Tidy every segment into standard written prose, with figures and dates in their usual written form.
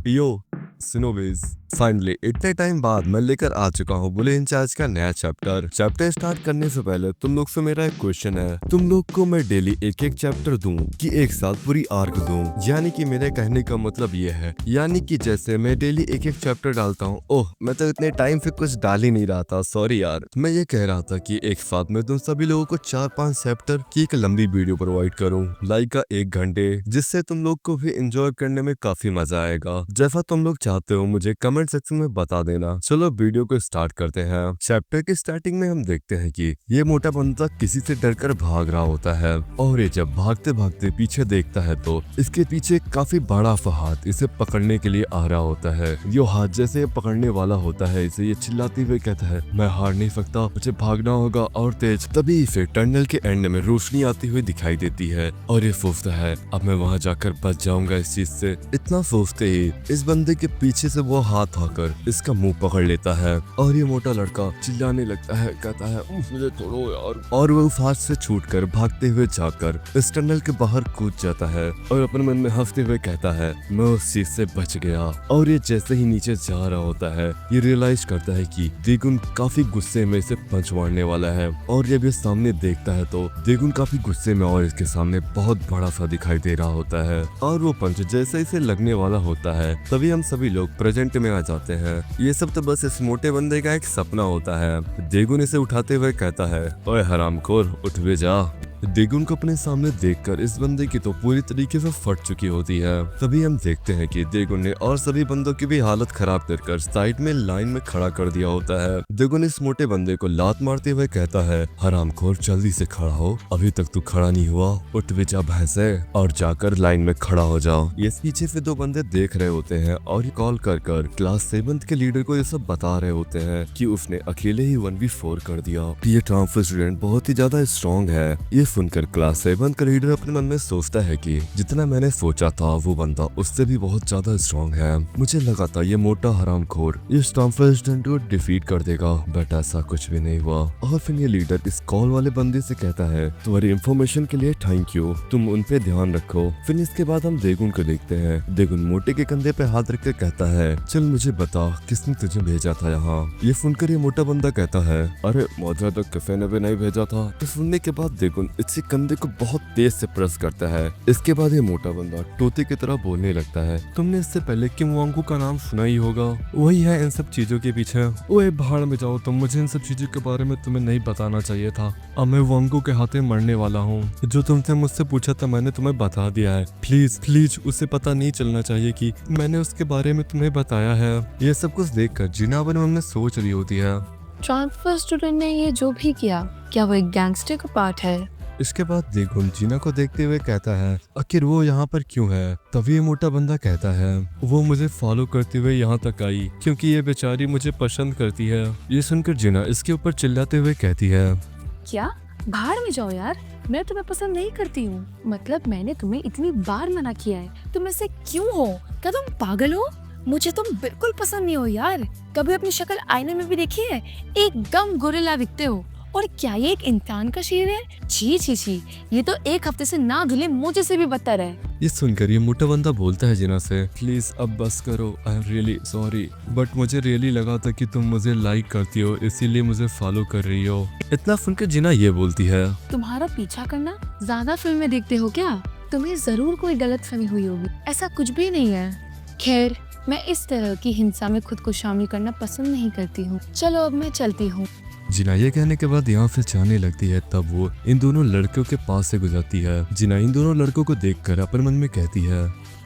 यो सिनोविज finally इतने time बाद मैं लेकर आ चुका हूँ बुले इंचार्ज का नया चैप्टर। स्टार्ट करने से पहले तुम लोग से मेरा एक क्वेश्चन है, तुम लोग को मैं डेली एक एक चैप्टर दूं कि एक साथ पूरी आर्क दूं? यानी कि मेरे कहने का मतलब ये है, यानी कि जैसे मैं डेली एक एक चैप्टर डालता हूँ। ओह, मैं तो इतने टाइम से कुछ डाल ही नहीं रहा था, सॉरी यार। मैं ये कह रहा था कि एक साथ में तुम सभी लोगों को 4-5 चैप्टर की एक लंबी वीडियो प्रोवाइड करूँ, लाइक का 1 घंटे, जिससे तुम लोग को भी एंजॉय करने में काफी मजा आएगा। जैसा तुम लोग चाहते हो मुझे कमेंट सेक्शन में बता देना। चलो वीडियो को स्टार्ट करते हैं। चैप्टर की स्टार्टिंग में हम देखते हैं कि ये मोटा बंदा किसी से डरकर भाग रहा होता है, और ये जब भागते भागते पीछे देखता है तो इसके पीछे काफी बड़ा सा हाथ इसे पकड़ने के लिए आ रहा होता है। यो हाथ जैसे ये पकड़ने वाला होता है, इसे ये चिल्लाते हुए कहता है, मैं हार नहीं सकता, मुझे भागना होगा और तेज। तभी इसे टनल के एंड में रोशनी आती हुई दिखाई देती है, और ये सोचता है अब मैं वहां जाकर बच जाऊंगा इस चीज से। इतना सोचते ही इस बंदे के पीछे से वो हाथ आकर इसका मुंह पकड़ लेता है, और ये मोटा लड़का चिल्लाने लगता है, कहता है मुझे छोड़ो यार, और वो उस हाथ से छूटकर भागते हुए जाकर इस टनल के बाहर कूद जाता है, और अपने मन में हंसते हुए कहता है मैं उस चीज से बच गया। और ये जैसे ही नीचे जा रहा होता है ये रियलाइज करता है कि द्विगुण काफी गुस्से में इसे पंच मारने वाला है, और जब ये सामने देखता है तो द्विगुण काफी गुस्से में और इसके सामने बहुत बड़ा सा दिखाई दे रहा होता है, और वो पंच जैसे इसे लगने वाला होता है तभी हम सभी लोग प्रेजेंट में आ जाते हैं। ये सब तो बस इस मोटे बंदे का एक सपना होता है। द्विगुण इसे उठाते हुए कहता है, ओए हरामखोर, उठ भी जा। द्विगुण को अपने सामने देखकर इस बंदे की तो पूरी तरीके से फट चुकी होती है। तभी हम देखते हैं कि द्विगुण ने और सभी बंदों की भी हालत खराब कर साइड में लाइन में खड़ा कर दिया होता है। द्विगुण इस मोटे बंदे को लात मारते हुए कहता है, हरामखोर जल्दी से खड़ा हो, अभी तक तू खड़ा नहीं हुआ, उठ भी जा भैंसे, और जाकर लाइन में खड़ा हो जाओ। ये पीछे से 2 बंदे देख रहे होते हैं, और ये कॉल कर क्लास 7 के लीडर को ये सब बता रहे होते हैं कि उसने अकेले ही 1v4 कर दिया। ये ट्रांसफर स्टूडेंट बहुत ही ज्यादा स्ट्रॉन्ग है। ये सुनकर क्लास 7 का लीडर अपने मन में सोचता है कि जितना मैंने सोचा था वो बंदा उससे भी बहुत ज्यादा स्ट्रॉन्ग है। मुझे लगा था ये मोटा हरामखोर इस ट्रांसफर स्टूडेंट को डिफीट कर देगा, बट ऐसा कुछ भी नहीं हुआ। और फिर ये लीडर इस कॉल वाले बंदे से कहता है, तुम्हारी इन्फॉर्मेशन के लिए थैंक यू, तुम उन पे ध्यान रखो। फिर इसके बाद हम द्विगुण को देखते हैं। द्विगुण मोटे के कंधे पे हाथ रख कर कहता है, चल मुझे बता किसने तुझे भेजा था यहाँ। ये सुनकर ये मोटा बंदा कहता है, अरे मौजा तो कैफे ने भी नहीं भेजा था। तो सुनने के बाद द्विगुण इसके कंधे को बहुत तेज से प्रेस करता है। इसके बाद ये मोटा बंदा तोते की तरह बोलने लगता है, तुमने इससे पहले किम वांगू का नाम सुना ही होगा, वही है इन सब चीजों के पीछे। ओए भाड़ में जाओ तुम, मुझे इन सब चीजों के बारे में तुम्हें नहीं बताना चाहिए था। अब मैं वांगू के हाथे मरने वाला हूँ। जो तुमसे मुझसे पूछा था मैंने तुम्हें बता दिया है, प्लीज प्लीज उसे पता नहीं चलना चाहिए कि मैंने उसके बारे में तुम्हें बताया है। ये सब कुछ देखकर जीना अपने मन में सोच रही होती है, ट्रांसफर स्टूडेंट ने ये जो भी किया, क्या वो एक गैंगस्टर का पार्ट है? इसके बाद द्विगुण जीना को देखते हुए कहता है, आखिर वो यहाँ पर क्यों है? तभी ये मोटा बंदा कहता है, वो मुझे फॉलो करते हुए यहाँ तक आई क्योंकि ये बेचारी मुझे पसंद करती है। ये सुनकर जीना इसके ऊपर चिल्लाते हुए कहती है, क्या? भाड़ में जाओ यार, मैं तुम्हें पसंद नहीं करती हूँ। मतलब मैंने तुम्हें इतनी बार मना किया है, तुम ऐसे क्यों हो? क्या तुम पागल हो? मुझे तुम बिल्कुल पसंद नहीं हो यार। कभी अपनी शक्ल आईने में भी देखी है? एकदम गोरिल्ला दिखते हो। और क्या ये एक इंसान का शेर है? छी छी छी, ये तो 1 हफ्ते से ना धुले मुझे से भी बदतर है। ये सुनकर ये मोटा बंदा बोलता है जीना से, प्लीज अब बस करो, आई एम रियली सॉरी, बट मुझे रियली लगा था कि तुम मुझे लाइक करती हो, इसीलिए मुझे फॉलो कर रही हो। इतना सुनकर जीना ये बोलती है, तुम्हारा पीछा करना? ज्यादा फिल्में देखते हो क्या? तुम्हें जरूर कोई गलतफहमी हुई होगी, ऐसा कुछ भी नहीं है। खैर, मैं इस तरह की हिंसा में खुद को शामिल करना पसंद नहीं करती हूँ। चलो अब मैं चलती हूँ। जीना ये कहने के बाद यहाँ से जाने लगती है। तब वो इन दोनों लड़कों के पास से गुजरती है। जीना इन दोनों लड़कों को देखकर अपने मन में कहती है,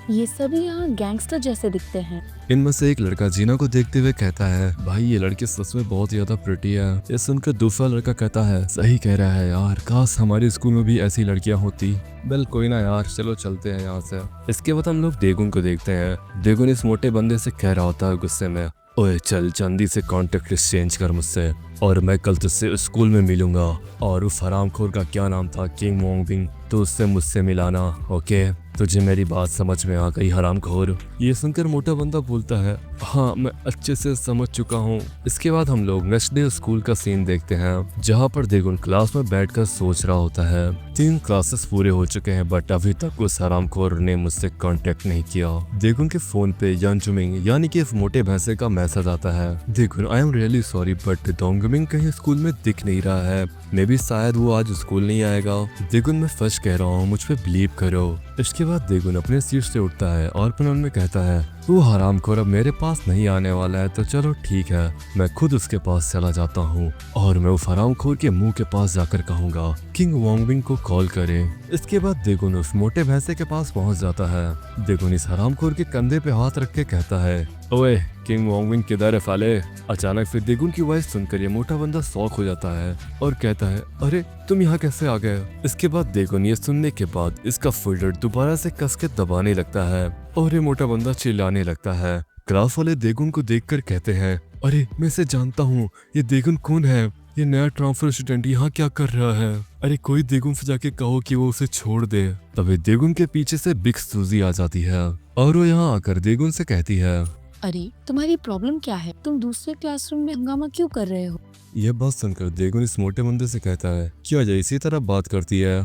ये सभी यहाँ गैंगस्टर जैसे दिखते हैं। इनमें से एक लड़का जीना को देखते हुए कहता है, भाई ये लड़की सच में बहुत ज्यादा प्रिटी है। ये सुनकर दूसरा लड़का कहता है, सही कह रहा है यार, काश हमारे स्कूल में भी ऐसी लड़कियां होती। वेल कोई ना यार, चलो चलते हैं यहाँ से। इसके बाद हम लोग द्विगुण को देखते हैं। द्विगुण इस मोटे बंदे से कह रहा होता है गुस्से में, ओए चल जल्दी से कॉन्टेक्ट एक्सचेंज कर मुझसे, और मैं कल तुझसे स्कूल में मिलूंगा, और उस हरामखोर का क्या नाम था, किंग वोंग बिंग, तो उससे मुझसे मिलाना, ओके? तुझे मेरी बात समझ में आ गई हरामखोर। ये सुनकर मोटा बंदा बोलता है, हाँ मैं अच्छे से समझ चुका हूँ। इसके बाद हम लोग नेक्स्ट डे स्कूल का सीन देखते हैं, जहाँ पर देगुन क्लास में बैठकर सोच रहा होता है। 3 क्लासेस पूरे हो चुके हैं बट अभी तक उस हरामखोर ने मुझसे कांटेक्ट नहीं किया। देगुन के फोन पे यांजुमिंग यानी कि इस मोटे भैंसे का मैसेज आता है, देगुन I am really sorry but डोंगमिंग कहीं स्कूल में दिख नहीं रहा है, मे भी शायद वो आज स्कूल नहीं आएगा। देगुन मैं सच कह रहा हूँ, मुझ पे बिलीव करो। इसके बाद देगुन अपने सीट से उठता है और अपने मन में कहता है, वो हरामखोर अब मेरे पास नहीं आने वाला है तो चलो ठीक है, मैं खुद उसके पास चला जाता हूँ और मैं उस हरामखोर के मुंह के पास जाकर कहूंगा किंग वोंगबिंग को कॉल करे। इसके बाद देगुन उस मोटे भैंसे के पास पहुंच जाता है। देगुन इस हरामखोर के कंधे पे हाथ रख के कहता है, ओए किंग वोंगबिंग किधर है साले। अचानक से देगुन की वॉइस सुनकर ये मोटा बंदा शॉक हो जाता है और कहता है, अरे तुम यहाँ कैसे आ गए। इसके बाद देगुन ये सुनने के बाद इसका फोल्डर दोबारा से कस के दबाने लगता है और ये मोटा बंदा चिल्लाने लगता है। क्लास वाले देगुन को देखकर कहते हैं, अरे मैं इसे जानता हूँ, ये देगुन कौन है, ये नया ट्रांसफर स्टूडेंट यहाँ क्या कर रहा है। अरे कोई देगुन से जाके कहो कि वो उसे छोड़ दे। तभी देगुन के पीछे से बिग सूजी आ जाती है और वो यहाँ आकर देगुन से कहती है, अरे तुम्हारी प्रॉब्लम क्या है, तुम दूसरे क्लासरूम में हंगामा क्यों कर रहे हो। यह बात सुनकर देगुन इस मोटे बंदे से कहता है, क्या वजह इसी तरह बात करती है।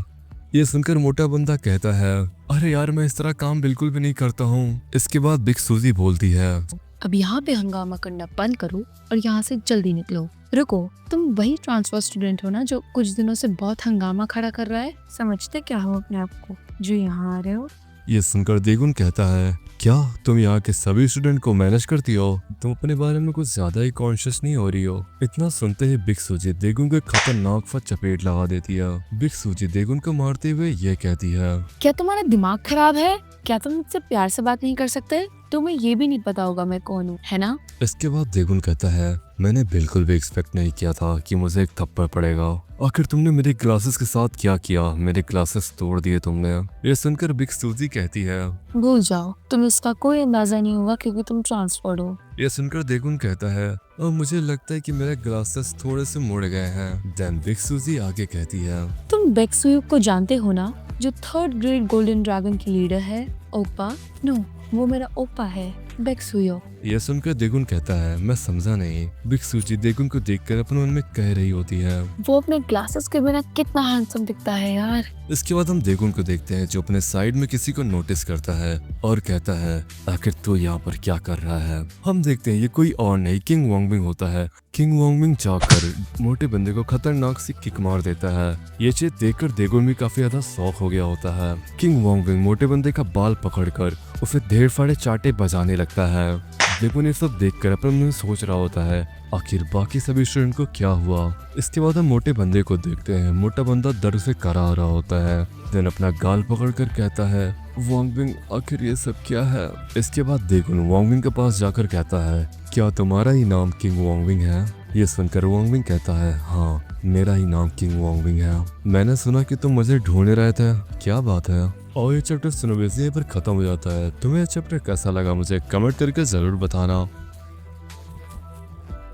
ये सुनकर मोटा बंदा कहता है, अरे यार मैं इस तरह काम बिल्कुल भी नहीं करता हूँ। इसके बाद बिग सूजी बोलती है, अब यहाँ पे हंगामा करना बंद करो और यहाँ से जल्दी निकलो। रुको, तुम वही ट्रांसफर स्टूडेंट हो ना जो कुछ दिनों से बहुत हंगामा खड़ा कर रहा है। समझते क्या हो अपने आप को जो यहाँ आ रहे हो। ये सुनकर देगुन कहता है, क्या तुम यहाँ के सभी स्टूडेंट को मैनेज करती हो, तुम अपने बारे में कुछ ज्यादा ही कॉन्शियस नहीं हो रही हो। इतना सुनते ही बिग सूजी देगुन को खतरनाक सा चपेट लगा देती है। बिग सूजी देगुन को मारते हुए ये कहती है, क्या तुम्हारा दिमाग खराब है, क्या तुम मुझसे प्यार से बात नहीं कर सकते, तुम्हें ये भी नहीं पता होगा मैं कौन हूँ, है ना। इसके बाद देगुन कहता है, मैंने बिल्कुल भी एक्सपेक्ट नहीं किया था कि मुझे एक थप्पड़ पड़ेगा। आखिर तुमने मेरे ग्लासेस के साथ क्या किया, मेरे ग्लासेस तोड़ दिए तुमने। ये सुनकर बिग सूजी कहती है, भूल जाओ, तुम्हें इसका कोई अंदाजा नहीं होगा क्योंकि तुम ट्रांसफर्ड हो। ये सुनकर देगुन कहता है, और मुझे लगता है कि मेरे ग्लासेस थोड़े से मुड़ गए हैं। देन बिग सूजी आगे कहती है, तुम बेक्सुयुक को जानते हो ना, जो 3rd ग्रेड गोल्डन ड्रैगन की लीडर है। ओपा, नो वो मेरा ओपा है, बेक्सुयो। यह सुनकर देगुन कहता है, मैं समझा नहीं। बिग सूजी देगुन को देखकर अपने मन में कह रही होती है, वो अपने ग्लासेस के बिना कितना हैंडसम दिखता है यार। इसके बाद हम देगुन को देखते हैं जो अपने साइड में किसी को नोटिस करता है और कहता है, आखिर तू यहाँ पर क्या कर रहा है। हम देखते हैं ये कोई और नहीं किंग वोंगबिंग होता है। किंग वोंगबिंग जाकर मोटे बंदे को खतरनाक सी किक मार देता है। ये चीज देखकर देगुन भी काफी ज्यादा शौक हो गया होता है। किंग वोंगबिंग मोटे बंदे का बाल पकड़कर उसे ढेर सारे चाटे बजाने लगता है। देगुन ये सब देखकर अपने मन में सोच रहा होता है, आखिर बाकी सभी स्टूडेंट को क्या हुआ। इसके बाद हम मोटे बंदे को देखते हैं। मोटा बंदा दर्द से करा रहा होता है। देन अपना गाल पकड़कर कहता है, वोंगबिंग आखिर ये सब क्या है। इसके बाद देगुन वोंगबिंग के पास जाकर कहता है, क्या तुम्हारा ही नाम किंग वोंगबिंग है। ये सुनकर वोंगबिंग कहता है, हाँ मेरा ही नाम किंग वोंगबिंग है। मैंने सुना कि तुम मुझे ढूंढ रहे थे, क्या बात है। और ये चैप्टर सुनो वैसे पर खत्म हो जाता है। तुम्हें ये चैप्टर कैसा लगा मुझे कमेंट करके जरूर बताना।